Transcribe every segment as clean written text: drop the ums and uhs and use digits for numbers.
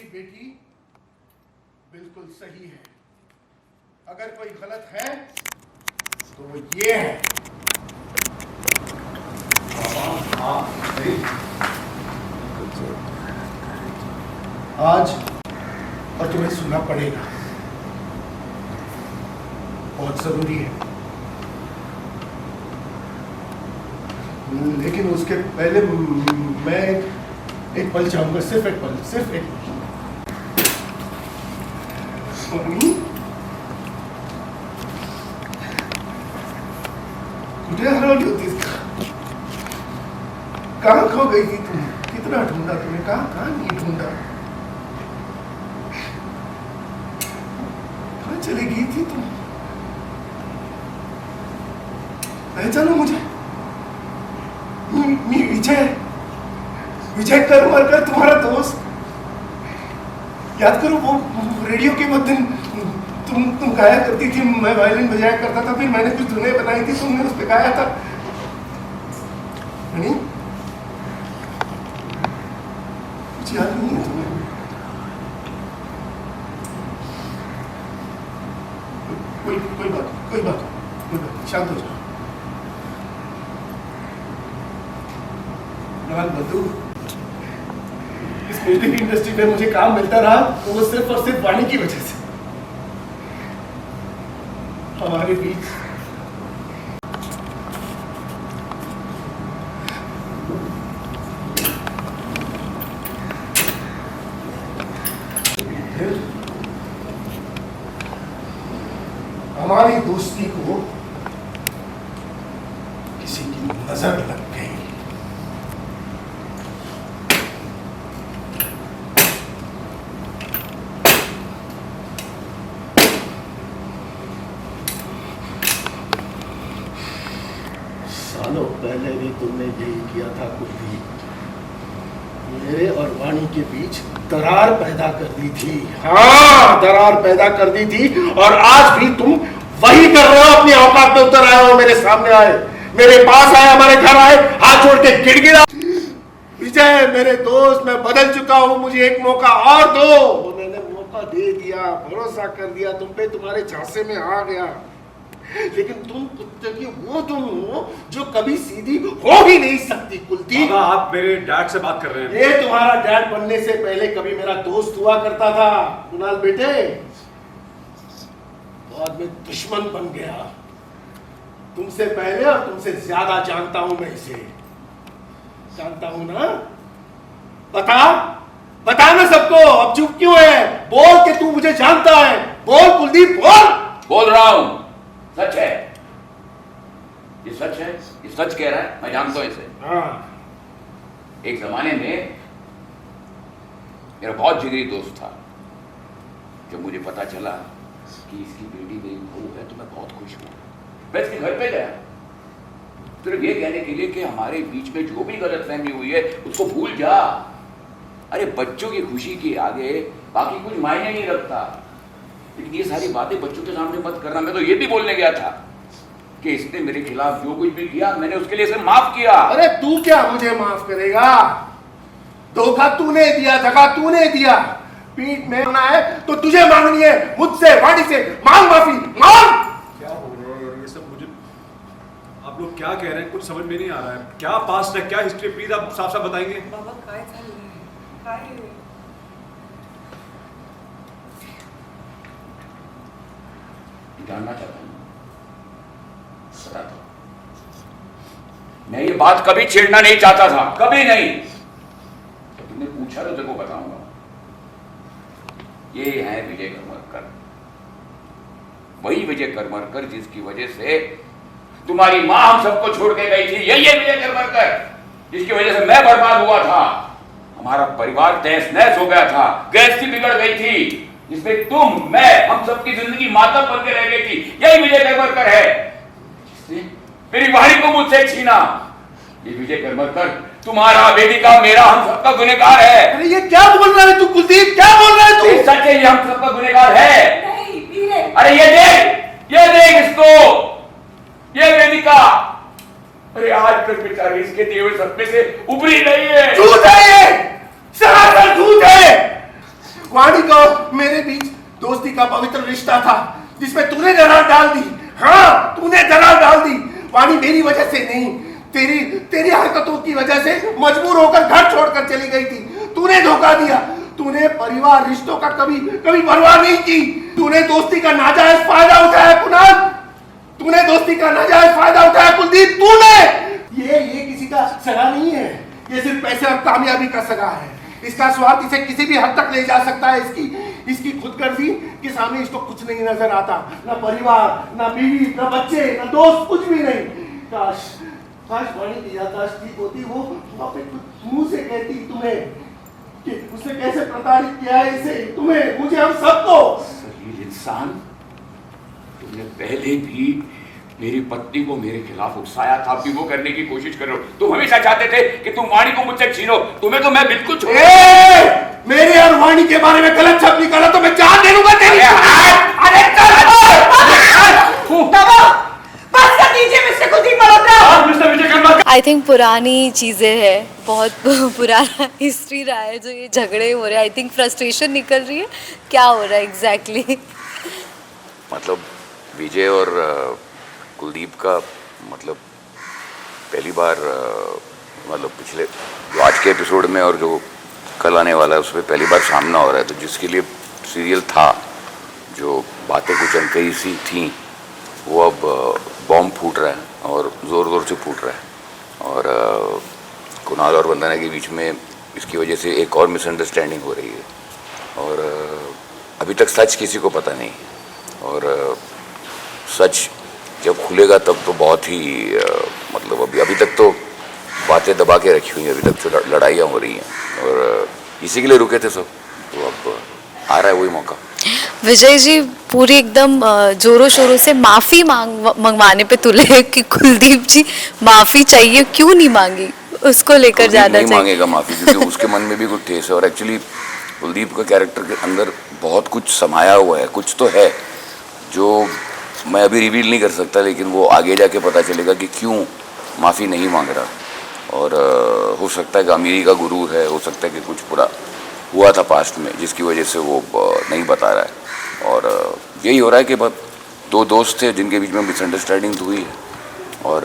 बेटी बिल्कुल सही है। अगर कोई गलत है तो वो ये है। आज और तुम्हें सुनना पड़ेगा, बहुत जरूरी है। लेकिन उसके पहले मैं एक पल चाहूंगा, सिर्फ एक पल, सिर्फ एक पल। मम्मी, कुठे हरवली होतीस का? कहाँ खो गई थी तुम? कितना ढूंढा तुम्हें, कहाँ कहाँ नहीं ढूंढा? कहाँ चली गई थी तुम? पहचानो मुझे? मी विजय, विजय करमरकर, तुम्हारा दोस्त। याद करो वो रेडियो के वो दिन तुम गाया करती थी, मैं वायलिन बजाया करता था, फिर मैंने कुछ धुनें बनाई थी, तुमने उस पे गाया था। नहीं, कुछ याद नहीं है तुम्हें? कोई बात, शांत हो जाओ। बंधु, इस म्यूजिक इंडस्ट्री में मुझे काम मिलता रहा तो वो सिर्फ और सिर्फ वाणी की वजह से। हमारे बीच हमारी दोस्ती को किसी की नजर लग गई। सालों पहले भी तुमने यही किया था कुलदीप। मेरे और वाणी के बीच दरार पैदा कर दी थी। हाँ, दरार पैदा कर दी थी, और आज भी तुम वही कर रहे हो। अपनी औकात पे उतर आए हो, मेरे सामने आए, मेरे पास आए, हमारे घर आए, हाथ जोड़ के गिड़गिड़ा। विजय मेरे दोस्त, मैं बदल चुका हूँ, मुझे एक मौका और दो। मैंने मौका दे दिया, भरोसा कर दिया तुम पे, तुम्हारे झांसे में आ गया। लेकिन तुम कुत्ते की वो तुम हो जो कभी सीधी हो ही नहीं सकती। कुलदीप, आप मेरे डैड से बात कर रहे हैं? ये तुम्हारा डैड बनने से पहले कभी मेरा दोस्त हुआ करता था कुणाल बेटे, बाद में दुश्मन बन गया। तुमसे पहले और तुमसे ज्यादा जानता हूं मैं इसे, जानता हूं ना? बता ना सबको, अब चुप क्यों है? बोल के तू मुझे जानता है, बोल कुलदीप, बोल रहा हूं। सच है, ये सच है, ये सच कह रहा है, मैं जानता हूं इसे। हाँ। एक जमाने में मेरा बहुत जिगरी दोस्त था। जब मुझे पता चला कि इसकी बेटी मेरी बहू है तो मैं बहुत खुश हुआ। मैं इसके घर पे गया सिर्फ ये कहने के लिए कि हमारे बीच में जो भी गलतफहमी हुई है उसको भूल जा। अरे बच्चों की खुशी के आगे बाकी कुछ मायने नहीं रखता। लेकिन ये सारी बातें बच्चों के सामने मत करना। मैं तो ये भी बोलने गया था कि इसने मेरे खिलाफ जो कुछ भी किया मैंने उसके लिए इसे माफ किया। अरे तू क्या मुझे माफ करेगा? धोखा तूने दिया, दगा तूने दिया। पीठ में होना है तो तुझे मांगनी है, मुझसे, वाणी से मांग माफी, मांग। क्या हो रहा है ये सब? मुझे आप लोग क्या कह रहे हैं कुछ समझ में नहीं आ रहा है। क्या पास्ट है, क्या हिस्ट्री, प्लीज आप साफ साफ बताएंगे। बाबा काय चाललंय? काय जानना चाहता हूं, बता दो। मैं ये बात कभी छेड़ना नहीं चाहता था, कभी नहीं। तो तुमने पूछा तो तेरे को बताऊंगा। ये है विजय करमरकर, वही विजय करमरकर जिसकी वजह से तुम्हारी मां हम सबको छोड़ के गई थी। यही है विजय करमरकर जिसकी वजह से मैं बर्बाद हुआ था, हमारा परिवार तहस नहस हो गया था, गृहस्थी बिगड़ गई थी, जिसमें तुम, मैं, हम सबकी जिंदगी मातम बन के रह गई थी। यही विजय करमरकर है जिसने मेरी वाणी को मुझसे छीना। ये विजय करमरकर तुम्हारा, वेदिका, मेरा, हम सबका गुनहगार है। अरे ये क्या बोल रहा है तू कुलदीप, क्या बोल रहा है तू? सच है, ये हम सबका गुनहगार है। नहीं वीरे, अरे ये देख इसको, ये वेदिका। अरे आज तक बेचारी इसके दिए हुए सपने से उभरी नहीं है। झूठ है ये, सरासर झूठ है। दोस्ती का पवित्र रिश्ता था जिसमें तूने दरार डाल दी। हाँ, तूने दरार डाल दी वाणी, मेरी वजह से नहीं, तेरी हरकतों की वजह से मजबूर होकर घर छोड़कर चली गई थी। तूने धोखा दिया, तूने परिवार रिश्तों का कभी परवाह नहीं की। तूने दोस्ती का नाजायज फायदा उठाया कुणाल, तूने दोस्ती का नाजायज फायदा उठाया कुलदीप, तूने। ये किसी का सगा नहीं है, ये सिर्फ पैसे और कामयाबी का सगा है। इसका स्वार्थ इसे किसी भी हद तक ले जा सकता है। इसकी खुदगर्जी के सामने इसको कुछ नहीं नजर आता, ना परिवार, ना बीवी, ना बच्चे, ना दोस्त, कुछ भी नहीं। काश वाणी की याददाश्त ठीक होती, वो अपने मुंह से कहती तुम्हें कि उसने कैसे प्रताड़ित किया है इसे, तुम्हें, मुझे, हम सबको। सलील इंसान, तुमने पहले भी मेरी पत्नी को मेरे खिलाफ उकसाया था, अभी वो करने की कोशिश कर रहे हो। तुम हमेशा चाहते थे कि तुम वाणी को मुझसे छीनो, तुम्हें तो मैं बिल्कुल छोड़। मेरे और वाणी के बारे में गलत शब्द निकाला तो मैं जान दे दूंगा तेरी। आई थिंक पुरानी चीज़ें हैं, बहुत पुराना हिस्ट्री रहा है जो ये झगड़े हो रहे हैं। आई थिंक फ्रस्ट्रेशन निकल रही है, क्या हो रहा है एग्जैक्टली मतलब विजय और कुलदीप का मतलब पहली बार मतलब पिछले जो आज के एपिसोड में और जो कल आने वाला है उसमें पहली बार सामना हो रहा है। तो जिसके लिए सीरियल था, जो बातें कुछ अनकही सी थी, वो अब बॉम्ब फूट रहा है और ज़ोर ज़ोर से फूट रहा है। और कुणाल और वंदना के बीच में इसकी वजह से एक और मिसअंडरस्टैंडिंग हो रही है। और अभी तक सच किसी को पता नहीं, और सच जब खुलेगा तब तो बहुत ही मतलब अभी तक तो बातें दबा के रखी हुई हैं, अभी तक तो लड़ाइयाँ हो रही हैं और इसी के लिए रुके थे सब। तो अब आ रहा है वही मौका। विजय जी पूरी एकदम जोरों शोरों से माफ़ी मंगवाने पे तुले हैं कि कुलदीप जी माफ़ी चाहिए, क्यों नहीं मांगी, उसको लेकर जाना चाहिए। नहीं मांगेगा माफ़ी, क्योंकि उसके मन में भी कुछ ठेस है। और एक्चुअली कुलदीप का कैरेक्टर के अंदर बहुत कुछ समाया हुआ है, कुछ तो है जो मैं अभी रिवील नहीं कर सकता, लेकिन वो आगे जाके पता चलेगा कि क्यों माफ़ी नहीं मांग रहा। और हो सकता है कि अमीरी का गुरूर है, हो सकता है कि कुछ बुरा हुआ था पास्ट में जिसकी वजह से वो नहीं बता रहा है। और यही हो रहा है कि बस दो दोस्त थे जिनके बीच में मिसअंडरस्टैंडिंग हुई है, और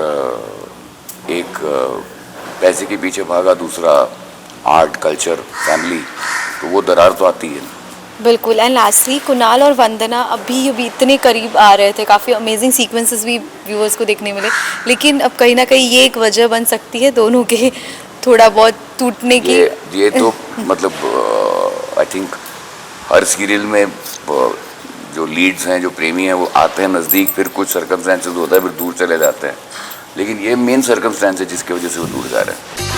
एक पैसे के पीछे भागा, दूसरा आर्ट, कल्चर, फैमिली, तो वो दरार तो आती है। बिल्कुल। एंड लास्टली कुणाल और वंदना अभी इतने करीब आ रहे थे, काफ़ी अमेजिंग सीक्वेंसेस भी व्यूअर्स को देखने मिले, लेकिन अब कहीं ना कहीं ये एक वजह बन सकती है दोनों के थोड़ा बहुत टूटने की। ये तो मतलब आई थिंक हर सीरियल में जो लीड्स हैं, जो प्रेमी हैं, वो आते हैं नज़दीक, फिर कुछ सर्कमस्टेंसेस होता है, फिर दूर चले जाते हैं, लेकिन ये मेन सर्कमस्टेंस है जिसकी वजह से वो दूर जा रहे हैं।